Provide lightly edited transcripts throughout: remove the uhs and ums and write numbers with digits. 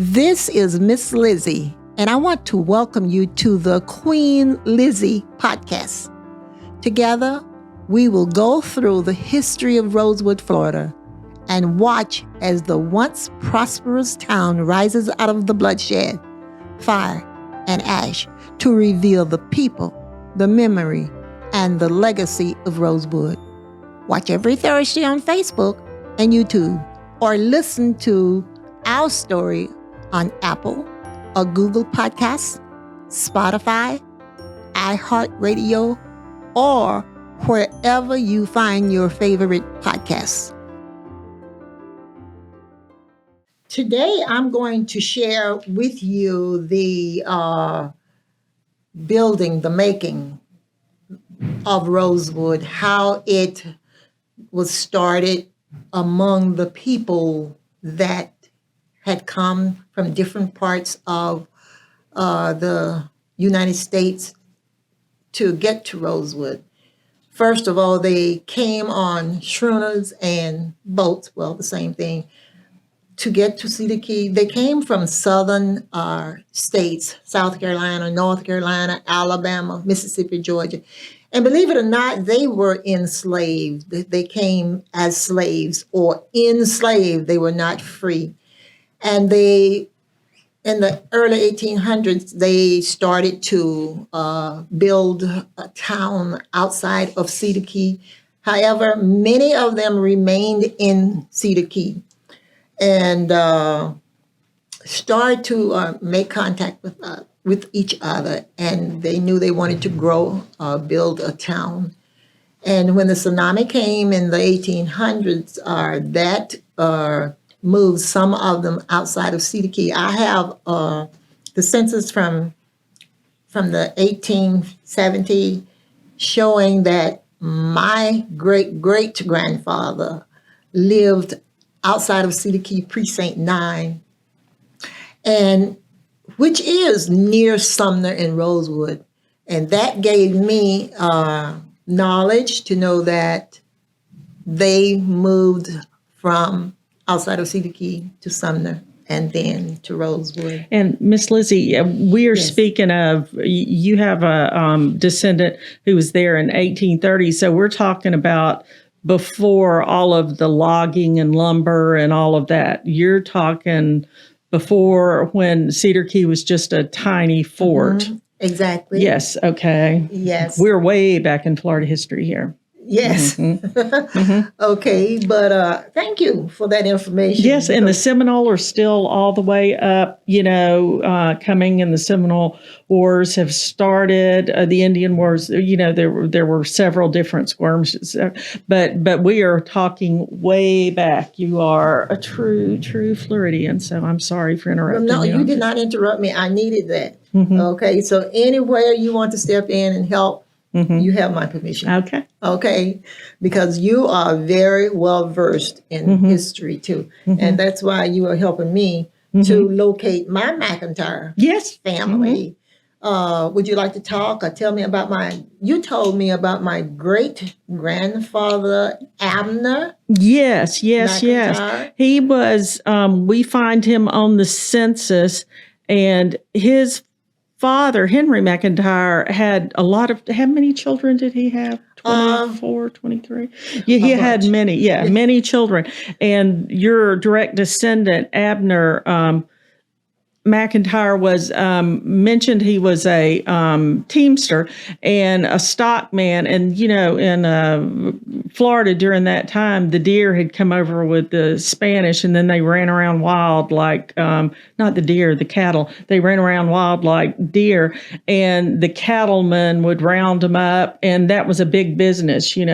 This is Miss Lizzie, and I want to welcome you to the Queen Lizzie podcast. Together, we will go through the history of Rosewood, Florida, and watch as the once prosperous town rises out of the bloodshed, fire, and ash to reveal the people, the memory, and the legacy of Rosewood. Watch every Thursday on Facebook and YouTube, or listen to our story on Apple or Google Podcasts, Spotify, iHeartRadio, or wherever you find your favorite podcasts. Today, I'm going to share with you the building, the making of Rosewood, how it was started among the people that had come from different parts of the United States to get to Rosewood. First of all, they came on schooners and boats, well, the same thing, to get to Cedar Key. They came from southern states, South Carolina, North Carolina, Alabama, Mississippi, Georgia. And believe it or not, they were enslaved. They came as slaves or enslaved. They were not free. And they, in the early 1800s, they started to build a town outside of Cedar Key. However, many of them remained in Cedar Key and started to make contact with each other. And they knew they wanted to grow, build a town. And when the tsunami came in the 1800s, that moved some of them outside of Cedar Key. I have the census from the 1870 showing that my great-great-grandfather lived outside of Cedar Key, Precinct 9, and which is near Sumner and Rosewood. And that gave me knowledge to know that they moved from outside of Cedar Key to Sumner and then to Rosewood. And Miss Lizzie, we are speaking of, you have a descendant who was there in 1830. So we're talking about before all of the logging and lumber and all of that. You're talking before when Cedar Key was just a tiny fort. Mm-hmm. Exactly. Yes. Okay. Yes. We're way back in Florida history here. Yes. Mm-hmm. Okay, but thank you for that information. Yes, and the Seminole are still all the way up, coming, and the Seminole Wars have started. The Indian Wars, there were several different skirmishes. But we are talking way back. You are a true Floridian, so I'm sorry for interrupting you. No, you did not interrupt me. I needed that. Mm-hmm. Okay, so anywhere you want to step in and help, you have my permission. Okay, because you are very well versed in history too, and that's why you are helping me to locate my McIntyre family. Would you like to talk or tell me about you told me about my great grandfather Abner? Yes. McIntyre. He was. We find him on the census, and his father, Henry McIntyre, had how many children did he have? 24, 23? Yeah, he had many, many children. And your direct descendant, Abner McIntyre, was mentioned. He was a teamster and a stockman. And, in Florida during that time, the deer had come over with the Spanish, and then they ran around wild like, not the deer, the cattle. They ran around wild like deer, and the cattlemen would round them up. And that was a big business, to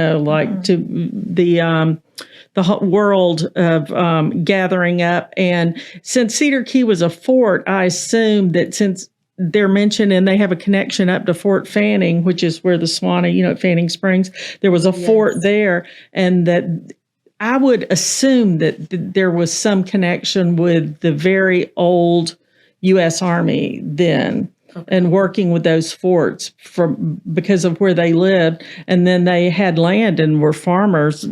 the whole world of gathering up. And since Cedar Key was a fort, I assumed that since they're mentioned and they have a connection up to Fort Fanning, which is where the Swanee, at Fanning Springs, there was a fort there, and that I would assume that there was some connection with the very old U.S. Army then. And working with those forts because of where they lived. And then they had land and were farmers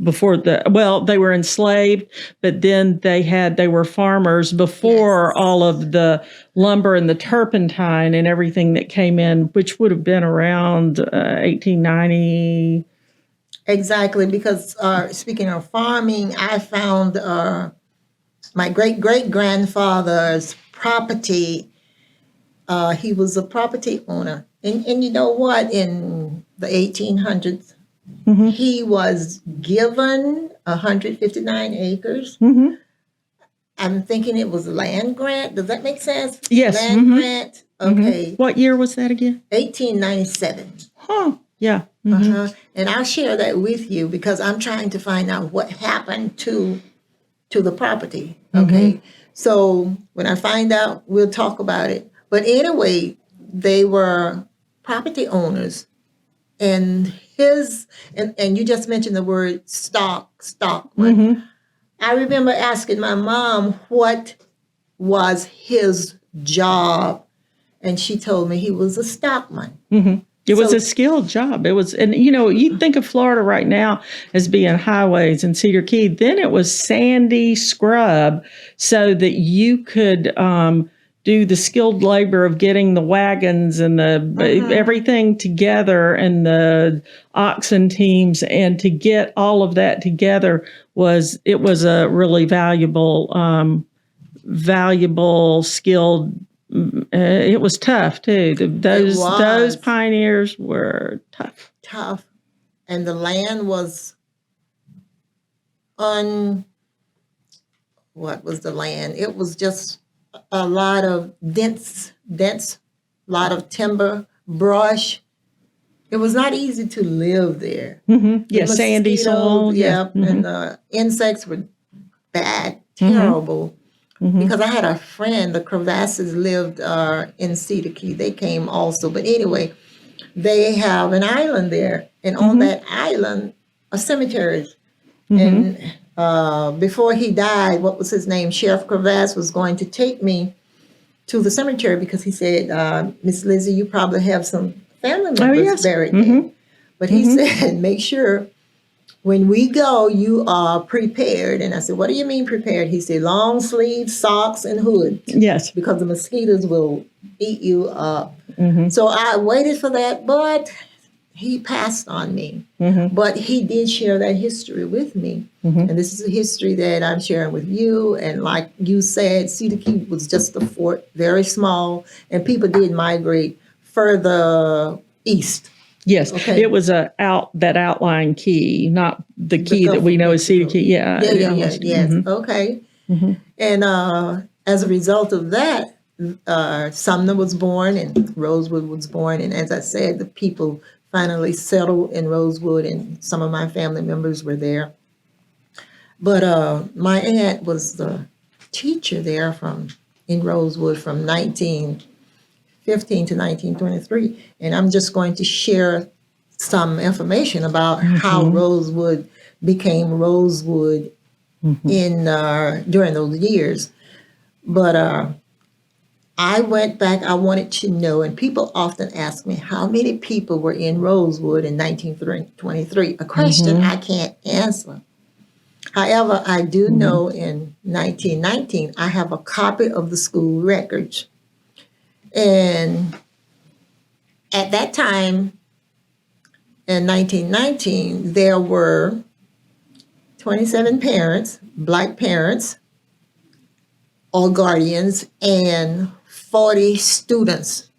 before they were enslaved, but then they were farmers before Yes. all of the lumber and the turpentine and everything that came in, which would have been around 1890. Exactly, because speaking of farming, I found my great-great-grandfather's property. He was a property owner. And you know what? In the 1800s, Mm-hmm. he was given 159 acres. Mm-hmm. I'm thinking it was a land grant. Does that make sense? Yes. Land Mm-hmm. grant. Okay. What year was that again? 1897. Huh. Yeah. Mm-hmm. Uh-huh. And I'll share that with you because I'm trying to find out what happened to the property. Okay. So when I find out, we'll talk about it. But anyway, they were property owners, and and you just mentioned the word stockman. I remember asking my mom what was his job, and she told me he was a stockman. It was So- a skilled job. It was, and you think of Florida right now as being highways and Cedar Key. Then it was sandy scrub, so that you could do the skilled labor of getting the wagons and the everything together, and the oxen teams, and to get all of that together was a really valuable skilled. It was tough too. Those pioneers were tough. Tough. And the land was what was the land? It was just a lot of dense, lot of timber, brush. It was not easy to live there. Yeah, sandy soil. Yeah, and the insects were bad, terrible. Because I had a friend, the Crevasses lived in Cedar Key. They came also. But anyway, they have an island there. And on that island are cemeteries. And before he died, what was his name? Sheriff Crevasse was going to take me to the cemetery because he said, Miss Lizzie, you probably have some family members buried there. But he said, make sure when we go, you are prepared. And I said, what do you mean prepared? He said, long sleeves, socks, and hood. Yes. Because the mosquitoes will eat you up. So I waited for that, but he passed on me. But he did share that history with me. And this is a history that I'm sharing with you. And like you said, Cedar Key was just a fort, very small, and people did migrate further east. Yes, it was that outlying key, not the key that we know as Cedar Key. Yes. Okay. And as a result of that, Sumner was born and Rosewood was born. And as I said, the people finally settled in Rosewood, and some of my family members were there. But my aunt was the teacher there in Rosewood from 1915 to 1923. And I'm just going to share some information about how Rosewood became Rosewood during those years. But I went back, I wanted to know, and people often ask me how many people were in Rosewood in 1923, a question I can't answer. However, I do know in 1919, I have a copy of the school records. And at that time, in 1919, there were 27 parents, Black parents, or guardians, and 40 students.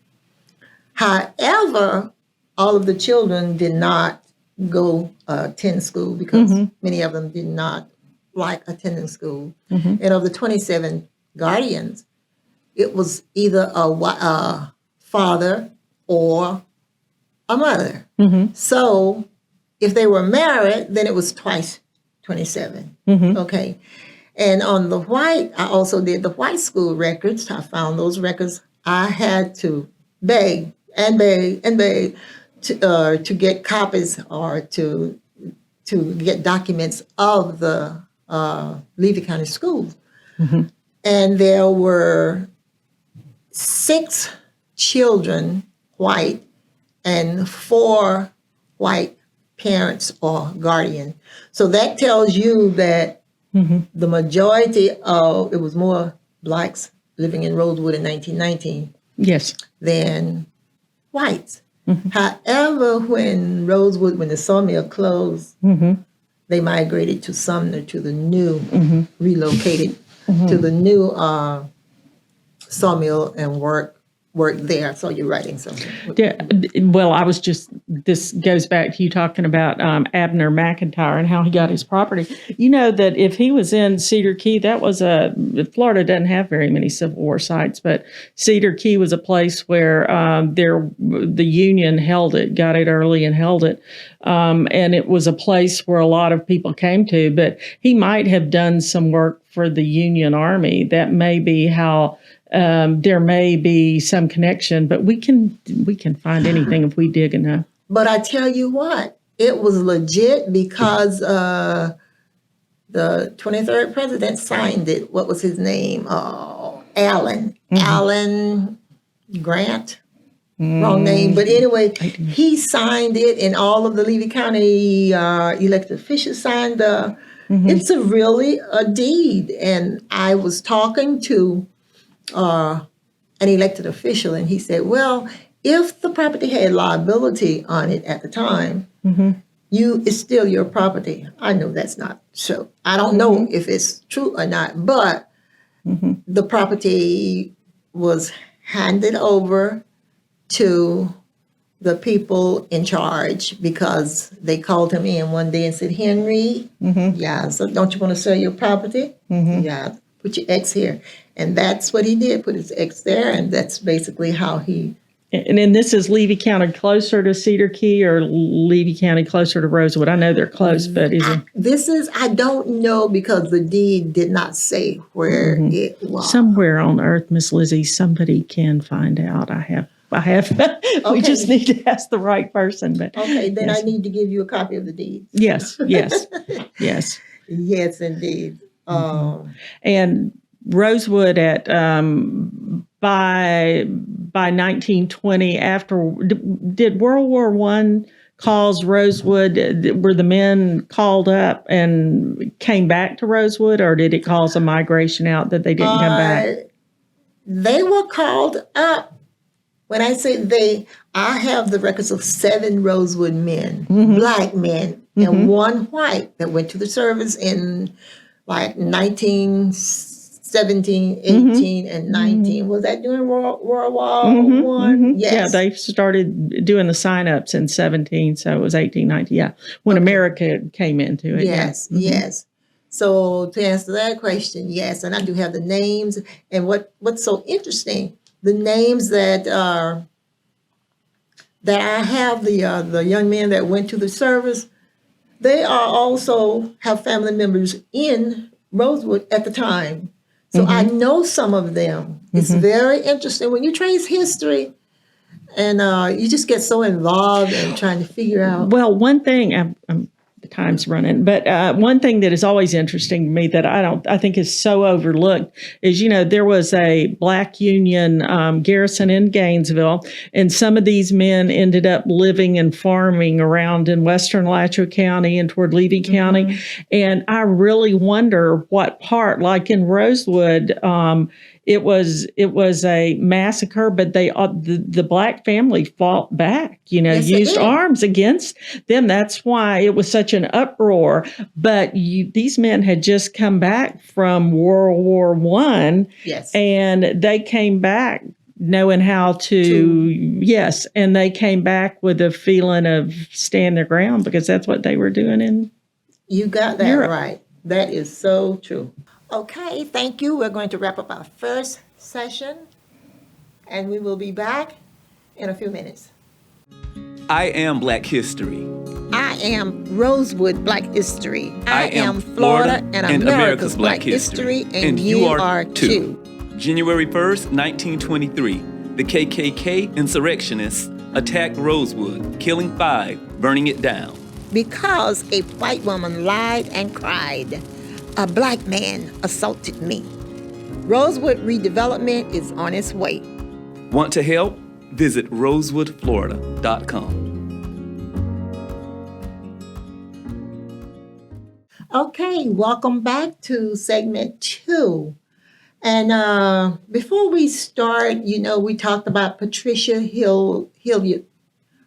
However, all of the children did not go attend school because many of them did not like attending school. And of the 27 guardians, it was either a father or a mother. So if they were married, then it was twice 27. Okay. And on the white, I also did the white school records. I found those records. I had to beg and beg and beg to get copies or to get documents of the Levy County schools. And there were 6 children, white, and 4 white parents or guardian. So that tells you that the majority of, it was more blacks living in Rosewood in 1919 Yes. than whites. However, when the sawmill closed, they migrated to Sumner, to the new, relocated to the new sawmill and worked there. So you're writing something. Yeah, well, this goes back to you talking about Abner McIntyre and how he got his property. You know that if he was in Cedar Key, Florida doesn't have very many Civil War sites, but Cedar Key was a place where the Union got it early and held it. And it was a place where a lot of people came to, but he might have done some work for the Union Army. That may be how. There may be some connection, but we can find anything if we dig enough. But I tell you what, it was legit because the 23rd president signed it. What was his name? Allen Grant. Wrong name, but anyway, he signed it, and all of the Levy County elected officials signed the. It's really a deed, and I was talking to an elected official, and he said, well, if the property had liability on it at the time, it's still your property. I know that's not so. I don't know if it's true or not, but the property was handed over to the people in charge because they called him in one day and said, Henry, so don't you want to sell your property? Yeah, put your X here. And that's what he did, put his X there, and that's basically how he... And then this is Levy County closer to Cedar Key or Levy County closer to Rosewood? I know they're close, but I don't know because the deed did not say where it was. Somewhere on earth, Miss Lizzie, somebody can find out. I have. We just need to ask the right person. But okay, then yes. I need to give you a copy of the deed. Yes. Yes, indeed. And Rosewood at by 1920, did World War I cause Rosewood? Were the men called up and came back to Rosewood, or did it cause a migration out that they didn't come back? They were called up. When I say they, I have the records of 7 Rosewood men, black men, and 1 white that went to the service in like 1917, 18, and 19. Was that during World War One? Yes. Yeah, they started doing the sign-ups in 17, so it was 18, 19, yeah, when America came into it. Yes, yes. So to answer that question, yes, and I do have the names. And what's so interesting, the names that I have, the young men that went to the service, they are also have family members in Rosewood at the time. So I know some of them. It's very interesting when you trace history, and you just get so involved in trying to figure out. Well, one thing, the time's running, but one thing that is always interesting to me that I think is so overlooked is, there was a black Union garrison in Gainesville, and some of these men ended up living and farming around in western Alachua County and toward Levy County. And I really wonder what part, like in Rosewood, it was a massacre, but the black family fought back, Yes, used arms against them. That's why it was such an uproar. But these men had just come back from World War I, yes, and they came back knowing how to, and they came back with a feeling of stand their ground because that's what they were doing in You got that Europe. right. That is so true. Okay, thank you. We're going to wrap up our first session, and we will be back in a few minutes. I am Black History. I am Rosewood Black History. I am Florida and America's Black History. And you are too. January 1st, 1923, the KKK insurrectionists attacked Rosewood, killing 5, burning it down. Because a white woman lied and cried, a black man assaulted me. Rosewood redevelopment is on its way. Want to help? Visit rosewoodflorida.com. Okay, welcome back to segment 2. And before we start, we talked about Patricia Hilliard.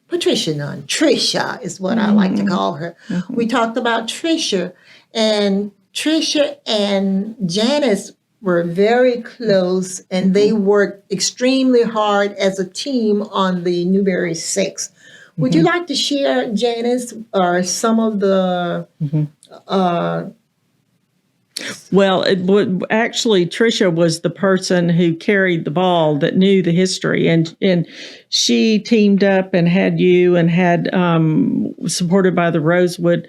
Patricia, none. Trisha is what I like to call her. We talked about Trisha, and Trisha and Janice were very close, and they worked extremely hard as a team on the Newberry Six. Would you like to share, Janice, or some of the Well, actually, Trisha was the person who carried the ball that knew the history, and she teamed up and had you and had supported by the Rosewood.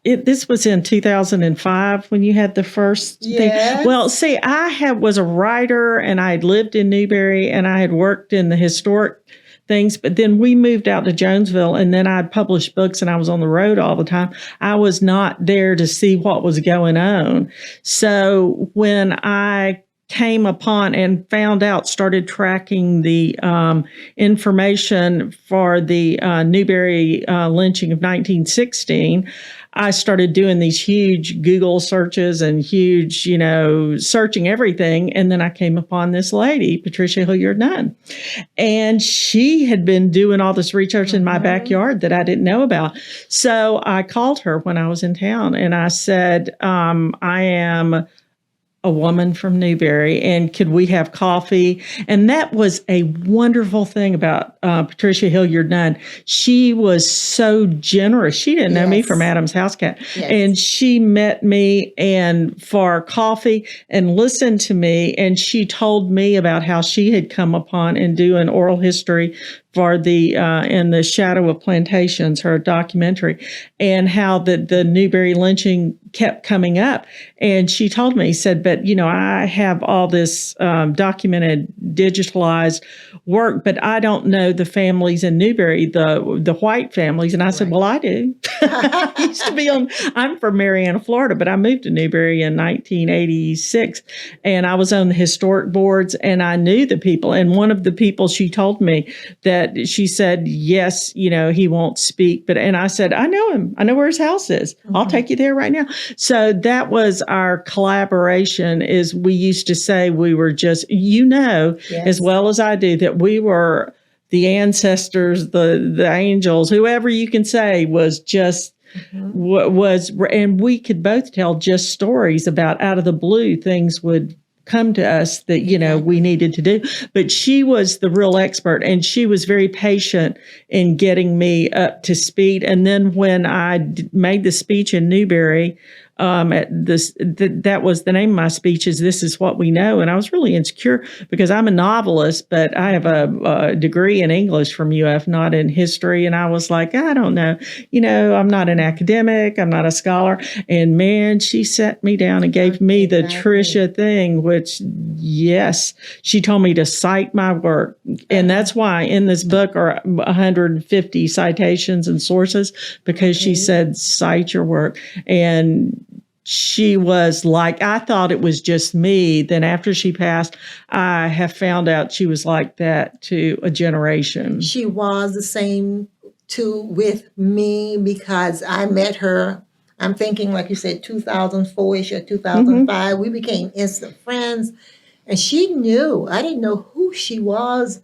This was in 2005 when you had the first Yes. thing. Well, see, was a writer, and I had lived in Newberry, and I had worked in the historic things, but then we moved out to Jonesville, and then I'd published books and I was on the road all the time. I was not there to see what was going on. So when I came upon and found out, started tracking the information for the Newberry lynching of 1916, I started doing these huge Google searches and huge, searching everything. And then I came upon this lady, Patricia Hilliard Nunn. And she had been doing all this research in my backyard that I didn't know about. So I called her when I was in town and I said, I am a woman from Newberry, and could we have coffee? And that was a wonderful thing about Patricia Hilliard Nunn. She was so generous. She didn't know me from Adam's House Cat. Yes. And she met me and for coffee and listened to me. And she told me about how she had come upon and do an oral history for the In the Shadow of Plantations, her documentary, and how the Newberry lynching kept coming up. And she told me, said, but, I have all this documented, digitalized work, but I don't know the families in Newberry, the white families. And I said, well, I do. I used to be I'm from Marianna, Florida, but I moved to Newberry in 1986. And I was on the historic boards and I knew the people. And one of the people, she told me that she said, yes, he won't speak. And I said, I know him. I know where his house is. I'll take you there right now. So that was our collaboration. Is we used to say we were just, as well as I do, that we were the ancestors, the angels, whoever you can say was just and we could both tell just stories about out of the blue things would come to us that, we needed to do. But she was the real expert, and she was very patient in getting me up to speed. And then when I made the speech in Newberry, that was the name of my speech, is This Is What We Know. And I was really insecure because I'm a novelist, but I have a degree in English from UF, not in history. And I was like, I don't know, I'm not an academic, I'm not a scholar. And man, she sat me down and gave me the Trisha thing, which, yes, she told me to cite my work. And that's why in this book are 150 citations and sources, because she said, cite your work. And she was like, I thought it was just me. Then after she passed, I have found out she was like that to a generation. She was the same too with me, because I met her, I'm thinking, like you said, 2004-ish or 2005. We became instant friends. And she knew. I didn't know who she was.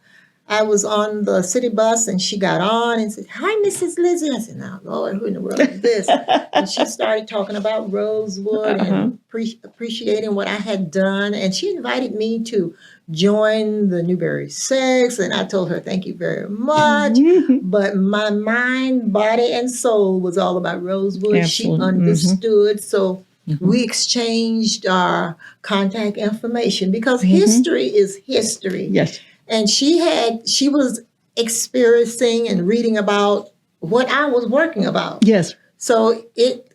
I was on the city bus and she got on and said, hi, Mrs. Lizzie. I said, now, Lord, who in the world is this? And she started talking about Rosewood and appreciating what I had done. And she invited me to join the Newberry Six. And I told her, thank you very much. But my mind, body, and soul was all about Rosewood. Absolutely. She understood. So we exchanged our contact information, because history is history. Yes. And she was experiencing and reading about what I was working about. Yes. So it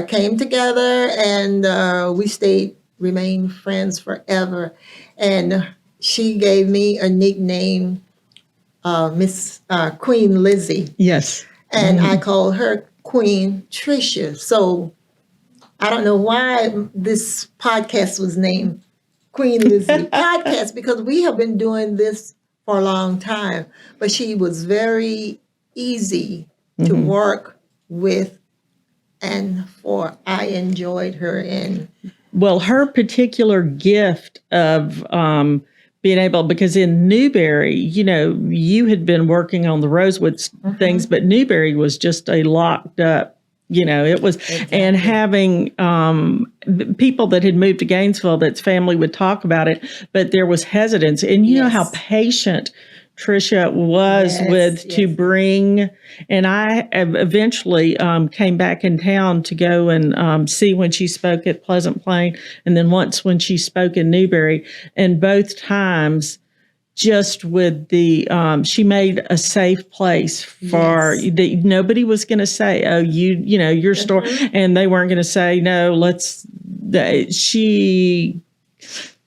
came together, and we remained friends forever. And she gave me a nickname, Miss Queen Lizzie. Yes. And I called her Queen Trisha. So I don't know why this podcast was named Queen Lizzie Podcast, because we have been doing this for a long time. But she was very easy to work with and for I enjoyed her. And Well, her particular gift of being able, because in Newberry, you had been working on the Rosewood things, but Newberry was just a locked up, it was, and having people that had moved to Gainesville, that's family would talk about it, but there was hesitance. And you know how patient Trisha was to bring, and I eventually came back in town to go and see when she spoke at Pleasant Plain, and then once when she spoke in Newberry, and both times just with the she made a safe place for nobody was going to say, oh, your story, and they weren't going to say no, she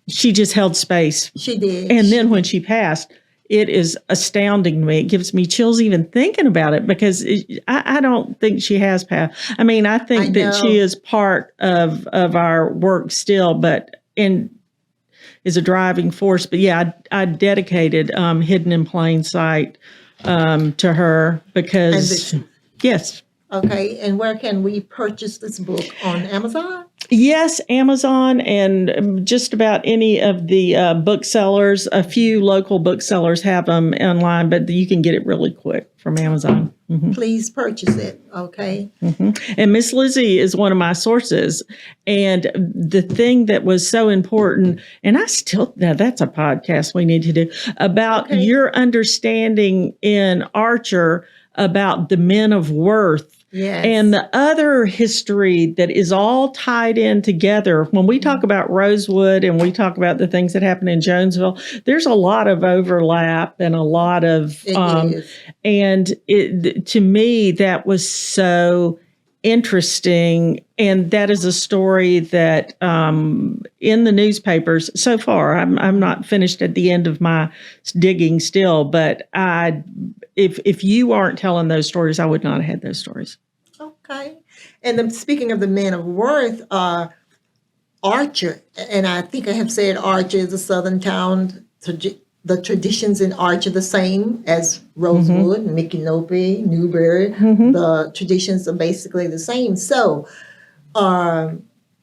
just held space. She did. And then when she passed, it is astounding to me. It gives me chills even thinking about it, because I don't think she has passed. I mean, I think that she is part of our work still, but is a driving force. But yeah, I dedicated Hidden in Plain Sight to her because, yes. Okay, and where can we purchase this book? On Amazon? Yes, Amazon and just about any of the booksellers. A few local booksellers have them online, but you can get it really quick from Amazon. Mm-hmm. Please purchase it, okay? Mm-hmm. And Miss Lizzie is one of my sources. And the thing that was so important, and now that's a podcast we need to do, about your understanding in Archer about the men of worth. Yes. And the other history that is all tied in together. When we talk about Rosewood and we talk about the things that happen in Jonesville, there's a lot of overlap and a lot of, and to me, that was so interesting. And that is a story that in the newspapers so far, I'm not finished at the end of my digging still, but if you aren't telling those stories, I would not have had those stories. Okay. And then speaking of the men of worth, Archer, and I think I have said Archer is a southern town. The traditions in Archer are the same as Rosewood, Micanopy, Newberry. The traditions are basically the same. So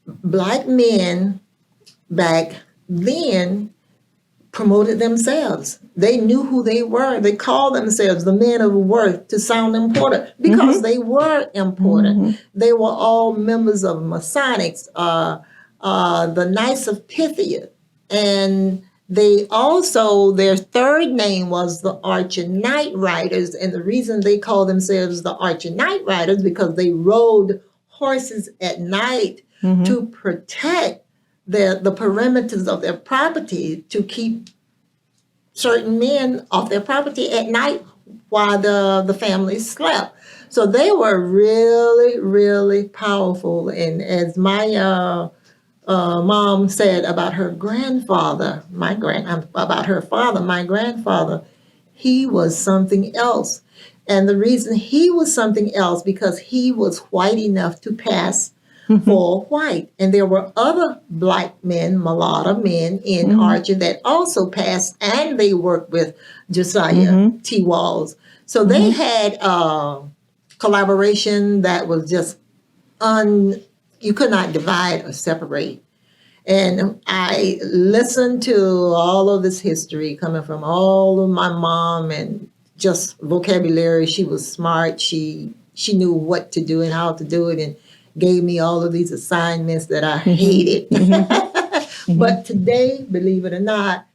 Black men back then promoted themselves. They knew who they were. They called themselves the men of worth to sound important because they were important. They were all members of Masonics, the Knights of Pythia. And they also, their third name was the Archer Night Riders. And the reason they call themselves the Archer Night Riders because they rode horses at night to protect the perimeters of their property, to keep certain men off their property at night while the family slept. So they were really, really powerful. And as my mom said about her grandfather, my grandfather, he was something else. And the reason he was something else because he was white enough to pass for white. And there were other Black men, mulatto men in Archer that also passed, and they worked with Josiah T. Walls. So they had collaboration that was just you could not divide or separate. And I listened to all of this history coming from all of my mom, and just vocabulary. She was smart. She knew what to do and how to do it, and gave me all of these assignments that I hated. But today, believe it or not,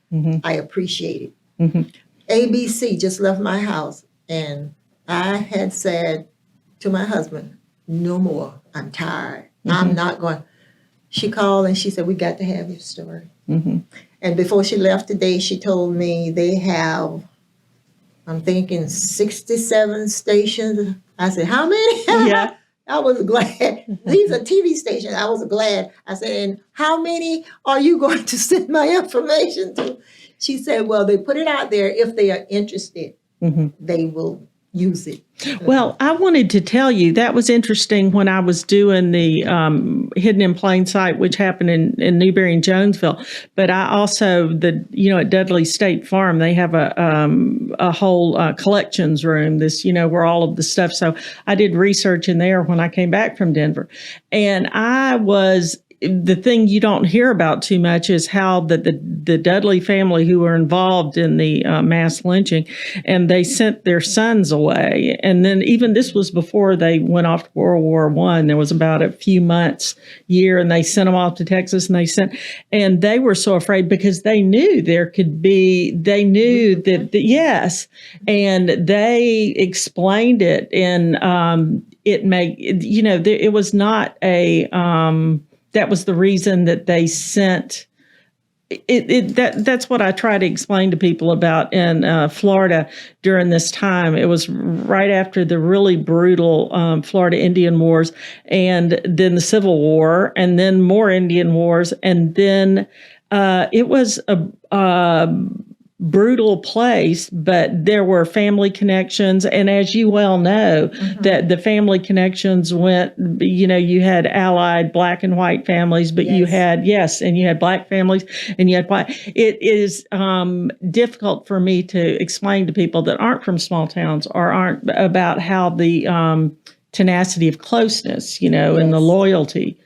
I appreciate it. ABC just left my house, and I had said to my husband, no more. I'm tired. I'm not going. She called and she said, we got to have your story. And before she left today, she told me they have, I'm thinking 67 stations. I said, how many? Yeah. I was glad. These are TV stations. I was glad. I said, and how many are you going to send my information to? She said, well, they put it out there. If they are interested, they will use it. Well, I wanted to tell you that was interesting when I was doing the Hidden in Plain Sight, which happened in Newberry and Jonesville. But I also, at Dudley State Farm, they have a whole collections room, where all of the stuff. So I did research in there when I came back from Denver. And the thing you don't hear about too much is how the Dudley family, who were involved in the mass lynching, and they sent their sons away. And then even this was before they went off to World War I. There was about a few months, year, and they sent them off to Texas, and they were so afraid because they knew they knew that yes. And they explained it, and it made, it was not a, that was the reason that they sent it. That's what I try to explain to people about in Florida during this time. It was right after the really brutal Florida Indian Wars, and then the Civil War, and then more Indian Wars, and then it was a brutal place, but there were family connections. And as you well know, that the family connections went, you had allied black and white families, but you had black families and you had white. It is difficult for me to explain to people that aren't from small towns or aren't about how the tenacity of closeness, and the loyalty.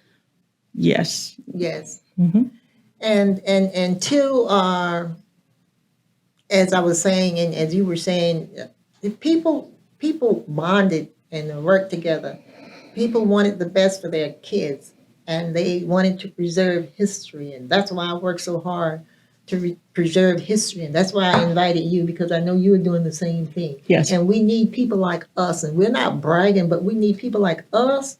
Yes. Yes. Mm-hmm. And two, as I was saying, and as you were saying, people bonded and worked together. People wanted the best for their kids, and they wanted to preserve history. And that's why I work so hard to preserve history. And that's why I invited you, because I know you are doing the same thing. Yes. And we need people like us. And we're not bragging, but we need people like us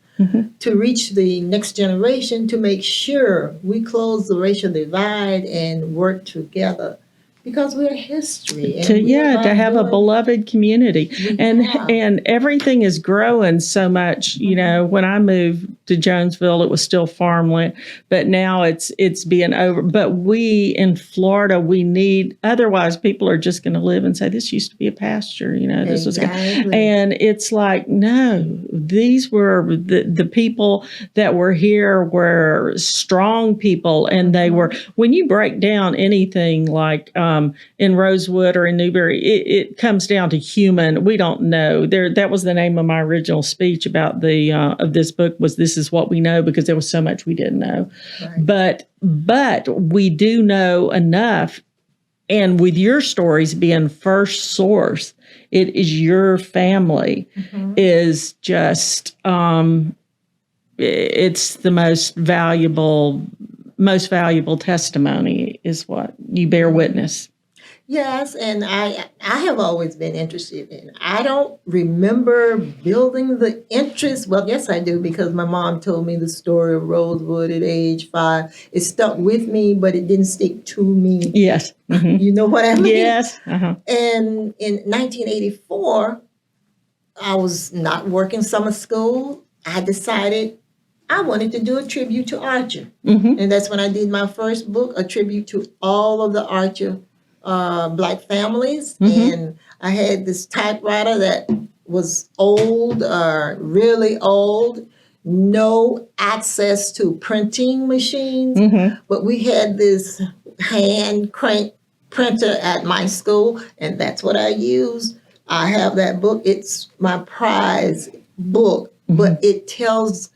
to reach the next generation, to make sure we close the racial divide and work together. Because we're history. And to have a beloved community. And everything is growing so much. When I moved to Jonesville, it was still farmland, but now it's being over. But we in Florida, we need, otherwise people are just going to live and say, this used to be a pasture, this was, and it's like, no, these were the people that were here were strong people. And they were, when you break down anything like, in Rosewood or in Newberry, it comes down to human. We don't know. That was the name of my original speech about of this book, was This Is What We Know, because there was so much we didn't know. Right. But we do know enough. And with your stories being first source, it is your family is just it's the most valuable testimony is what you bear witness. Yes, and I have always been interested in. I don't remember building the interest. Well, yes, I do, because my mom told me the story of Rosewood at age 5. It stuck with me, but it didn't stick to me. Yes. Mm-hmm. You know what I mean? Yes. Uh-huh. And in 1984, I was not working summer school. I decided I wanted to do a tribute to Archer. And that's when I did my first book, a tribute to all of the Archer Black families. And I had this typewriter that was old, really old, no access to printing machines, but we had this hand crank printer at my school, and that's what I used. I have that book. It's my prize book, but it tells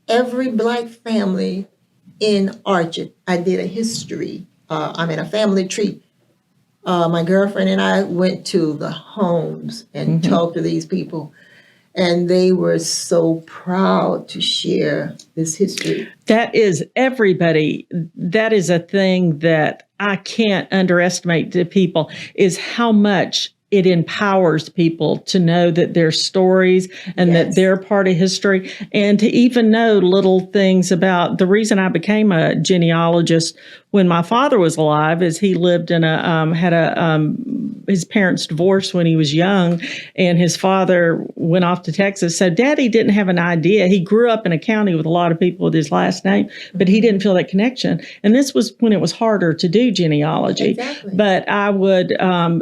every Black family in Archer. I did a history, a family tree. My girlfriend and I went to the homes and talked to these people, and they were so proud to share this history. That is everybody. That is a thing that I can't underestimate to people, is how much it empowers people to know that their stories and that they're part of history, and to even know little things about. The reason I became a genealogist when my father was alive, is he lived in his parents divorced when he was young, and his father went off to Texas. So Daddy didn't have an idea. He grew up in a county with a lot of people with his last name, but he didn't feel that connection. And this was when it was harder to do genealogy. Exactly. But I would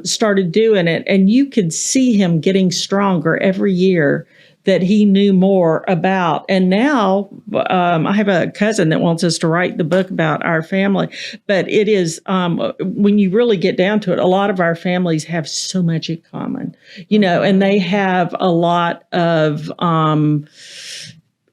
started doing it, and you could see him getting stronger every year that he knew more about. And now I have a cousin that wants us to write the book about our family. But it is, when you really get down to it, a lot of our families have so much in common, and they have a lot of,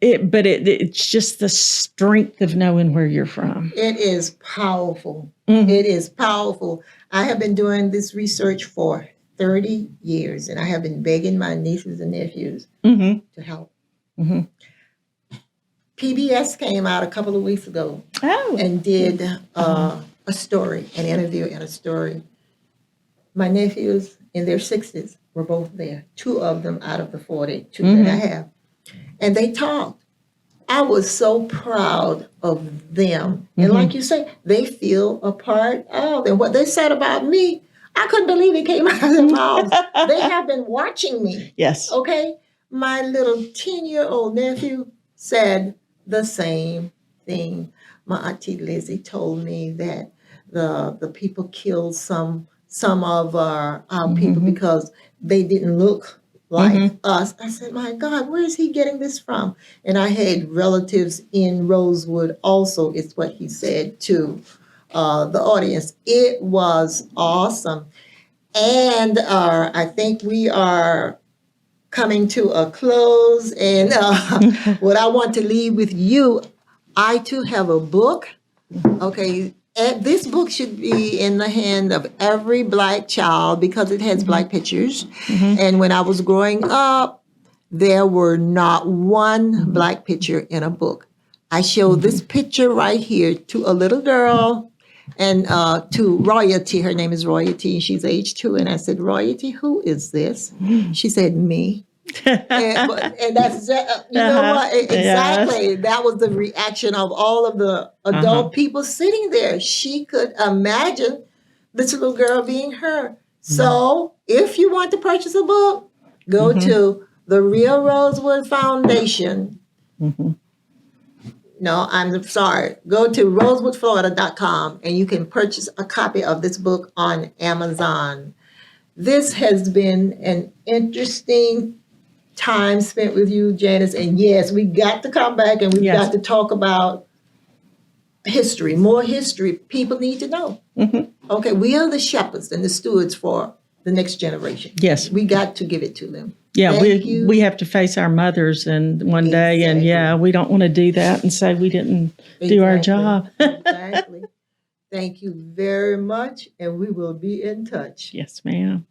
it's just the strength of knowing where you're from. It is powerful. Mm-hmm. It is powerful. I have been doing this research for 30 years, and I have been begging my nieces and nephews Mm-hmm. to help. Mm-hmm. PBS came out a couple of weeks ago Oh. and did a story, an interview and a story. My nephews in their 60s were both there, 2 of them out of the 42 that I have. And they talked. I was so proud of them. And like you say, they feel a part of. And what they said about me, I couldn't believe it came out of their mouths. They have been watching me. Yes. Okay? My little 10-year-old nephew said the same thing. My auntie Lizzie told me that the people killed some of our people because they didn't look like us. I said, my God, where is he getting this from? And I had relatives in Rosewood also, is what he said to the audience. It was awesome. And I think we are coming to a close. And what I want to leave with you, I too have a book. Okay. And this book should be in the hand of every Black child because it has Black pictures. And when I was growing up, there were not one Black picture in a book. I showed this picture right here to a little girl and to Royalty. Her name is Royalty, and she's age 2. And I said, Royalty, who is this? She said, me. and that's, you know what? Exactly. Yes. That was the reaction of all of the adult people sitting there. She could imagine this little girl being her. So if you want to purchase a book, go to the Real Rosewood Foundation. No, I'm sorry. Go to rosewoodflorida.com and you can purchase a copy of this book on Amazon. This has been an interesting time spent with you, Janice. And yes, we got to come back and we've got to talk about history, more history. People need to know. Okay, we are the shepherds and the stewards for the next generation. Yes. We got to give it to them. Yeah, we have to face our mothers and one day, and we don't want to do that and say we didn't do our job. Exactly. Thank you very much, and we will be in touch. Yes, ma'am.